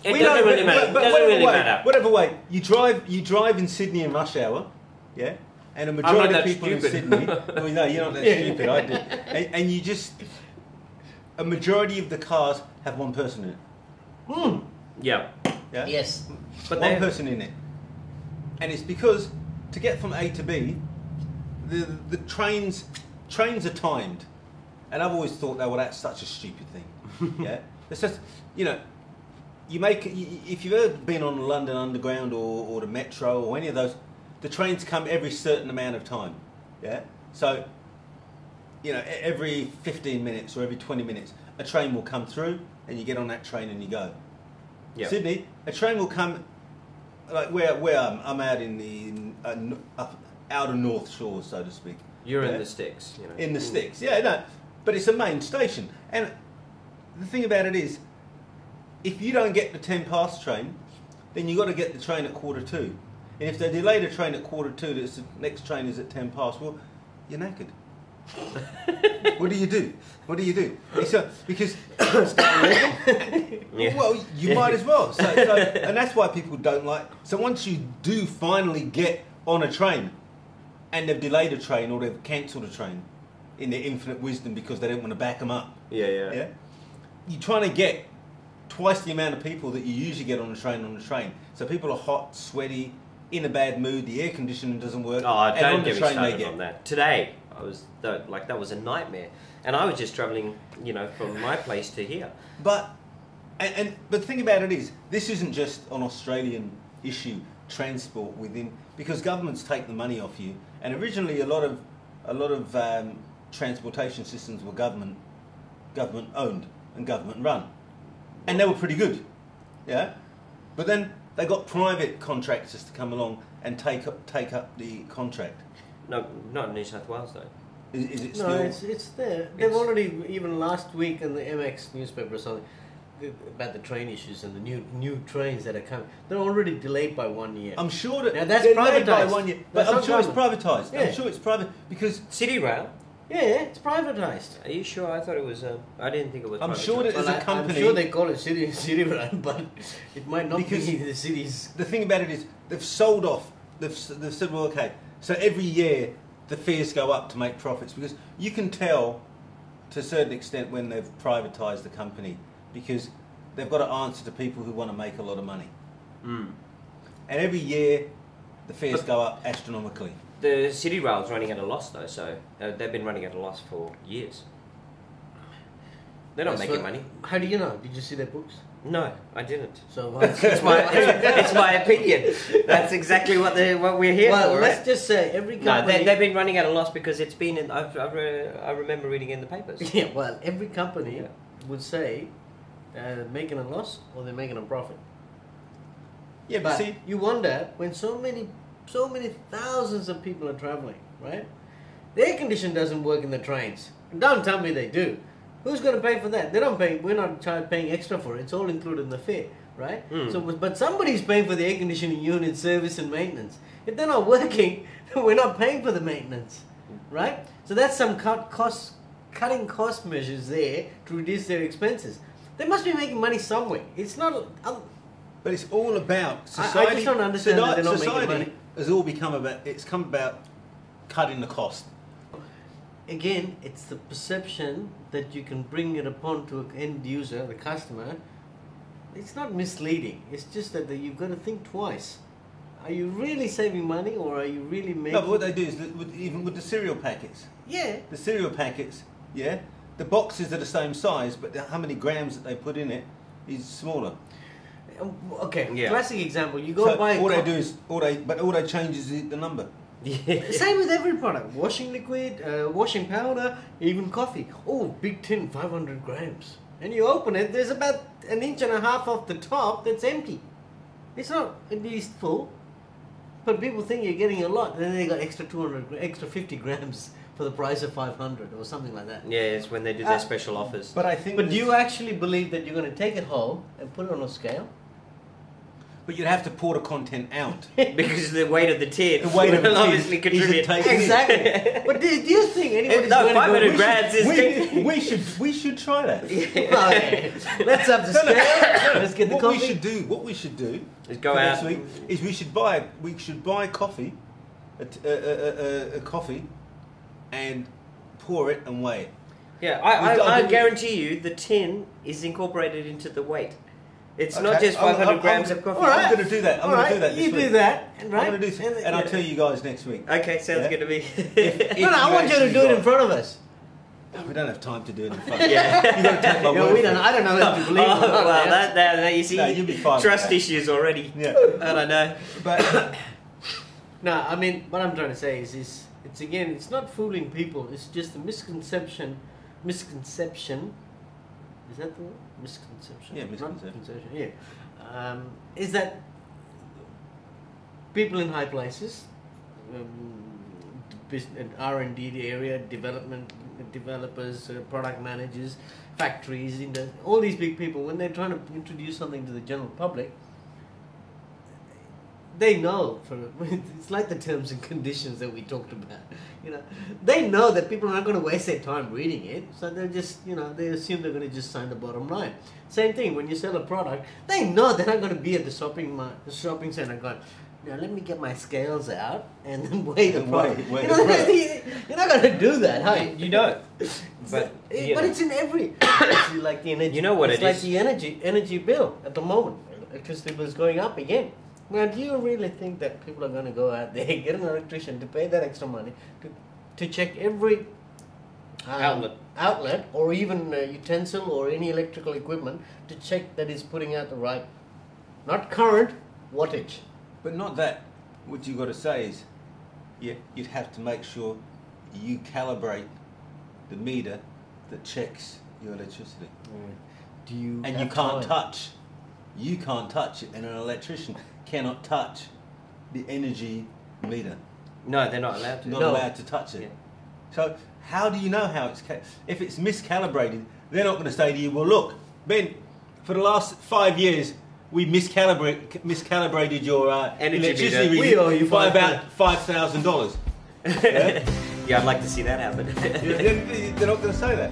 It doesn't really matter. It doesn't really matter. Whatever way, you drive in Sydney in rush hour, yeah, and a majority of people in Sydney. Well, no, you're not that stupid. I did, and you just a majority of the cars have one person in it. Yeah. Yeah. Yes. But one person in it, and it's because to get from A to B, the trains are timed, and I've always thought that that's such a stupid thing. Yeah, it's just if you've ever been on the London Underground or the Metro or any of those, the trains come every certain amount of time. Yeah, so every 15 minutes or every 20 minutes, a train will come through, and you get on that train and you go. Yep. Sydney, a train will come, like where I'm out in the outer North Shore, so to speak. You're in the sticks, In the sticks, yeah, no, but it's a main station, and the thing about it is, if you don't get the 10 past train, then you got to get the train at 2:45, and if they delay the train at 2:45, the next train is at 10 past. Well, you're knackered. What do you do? Because well, you might as well. So, and that's why people don't like. So once you do finally get on a train, and they've delayed a train or they've cancelled a train, in their infinite wisdom because they don't want to back them up. Yeah. You're trying to get twice the amount of people that you usually get on the train. So people are hot, sweaty, in a bad mood. The air conditioning doesn't work. Oh, don't get me started on that. Today, that was a nightmare, and I was just travelling, from my place to here. But the thing about it is, this isn't just an Australian issue. Transport within, because governments take the money off you, and originally a lot of transportation systems were government owned and government run, and they were pretty good, yeah. But then they got private contractors to come along and take up the contract. No, not in New South Wales though. Is it still? No, it's there. They've already, even last week in the MX newspaper or something, about the train issues and the new trains that are coming. They're already delayed by 1 year. I'm sure that now that's privatised by 1 year, but I'm sure it's privatised. Yeah. I'm sure it's private because City Rail. Yeah, it's privatised. Are you sure? I thought it was. I didn't think it was. I'm sure that as a company. I'm sure they call it City Rail, but it might not be the city's. The thing about it is they've sold off. They've said, well, okay. So every year the fares go up to make profits because you can tell to a certain extent when they've privatised the company because they've got to answer to people who want to make a lot of money. And every year the fares go up astronomically. The City Rail's running at a loss though, so they've been running at a loss for years. They're not making money. How do you know? Did you see their books? No, I didn't. So it's my opinion. That's exactly what we're here for. Well, let's just say every company. No, they've been running at a loss because it's been in. I remember reading in the papers. Yeah, well, every company would say they're making a loss or they're making a profit. Yeah, but see, you wonder when so many thousands of people are traveling, right? The air conditioning doesn't work in the trains. Don't tell me they do. Who's going to pay for that? They don't pay. We're not paying extra for it. It's all included in the fare, right? So, but somebody's paying for the air conditioning unit service and maintenance. If they're not working, we're not paying for the maintenance, right? So that's some cutting cost measures there to reduce their expenses. They must be making money somewhere. It's not. But it's all about society. I just don't understand that they're not making money. Has all become about. It's come about cutting the cost. Again, it's the perception that you can bring it upon to an end user, the customer. It's not misleading. It's just that you've got to think twice. Are you really saving money, or are you really making? No, but what they do is even with the cereal packets. Yeah. The cereal packets. Yeah. The boxes are the same size, but how many grams that they put in it is smaller. Okay. Yeah. Classic example. You go buy. All they change is the number. Yeah. Same with every product. Washing liquid, washing powder, even coffee. Oh, big tin, 500 grams. And you open it, there's about 1.5 inches off the top that's empty. It's not at least full. But people think you're getting a lot. Then they got extra 50 grams for the price of 500 or something like that. Yeah, it's when they do their special offers. But I think. But do you actually believe that you're going to take it home and put it on a scale? but you'd have to pour the content out. Because the weight of the tin The weight of the will tin obviously isn't contribute. taken in. Exactly. But do you think anybody's No, going to 500 go... grams is... We should try that. Let's up the scale. Let's get the What coffee. what we should do Just go for out. next week is we should buy coffee, a coffee, and pour it and weigh it. Yeah, We've got I to do- guarantee you the tin is incorporated into the weight. It's not Okay. just 500 I'm- grams of coffee. All right. I'm going to do that. I'm All going to right, do that this you week. do that, right? I'm going to do, and I'll tell you guys next week. Okay, sounds Yeah. good to me. No, I want you to do it in front of us. We don't have time to do it in front. Yeah. You got to take my Yeah, word we for don't. it. I don't know whether to believe. Oh, it or not, well, man. that you see, No, you'll be fine with trust that. issues already. Yeah, I don't know. but No, I mean, what I'm trying to say is it's again, it's not fooling people. It's just a misconception. Is that the word? Misconception? Yeah, Not misconception. conception, yeah. Is that people in high places, R&D area, developers, product managers, factories, all these big people, when they're trying to introduce something to the general public, they know, it's like the terms and conditions that we talked about, they know that people are not going to waste their time reading it, so they're just, they assume they're going to just sign the bottom line. Same thing, when you sell a product, they know they're not going to be at the shopping center going, now let me get my scales out and then weigh the And product. weigh the product. You're not going to do that, huh? You don't. But It's in every, it's like the energy. You know what it's it like is? the energy bill at the moment. Electricity bill is going up again. Now, do you really think that people are going to go out there, get an electrician to pay that extra money to check every outlet or even utensil or any electrical equipment to check that it's putting out the right, not current, wattage? But not that. What you got to say is, you'd have to make sure you calibrate the meter that checks your electricity, Do you? and have you can't time? touch. You can't touch it, and an electrician cannot touch the energy meter. No, they're not allowed to. Not No. allowed to touch it. Yeah. So how do you know how it's if it's miscalibrated? They're not going to say to you, "Well, look, Ben, for the last 5 years, we miscalibrated your Energy electricity meter. We owe reading you by $5,000." about $5,000." Yeah? Yeah, I'd like to see that happen. They're not going to say that.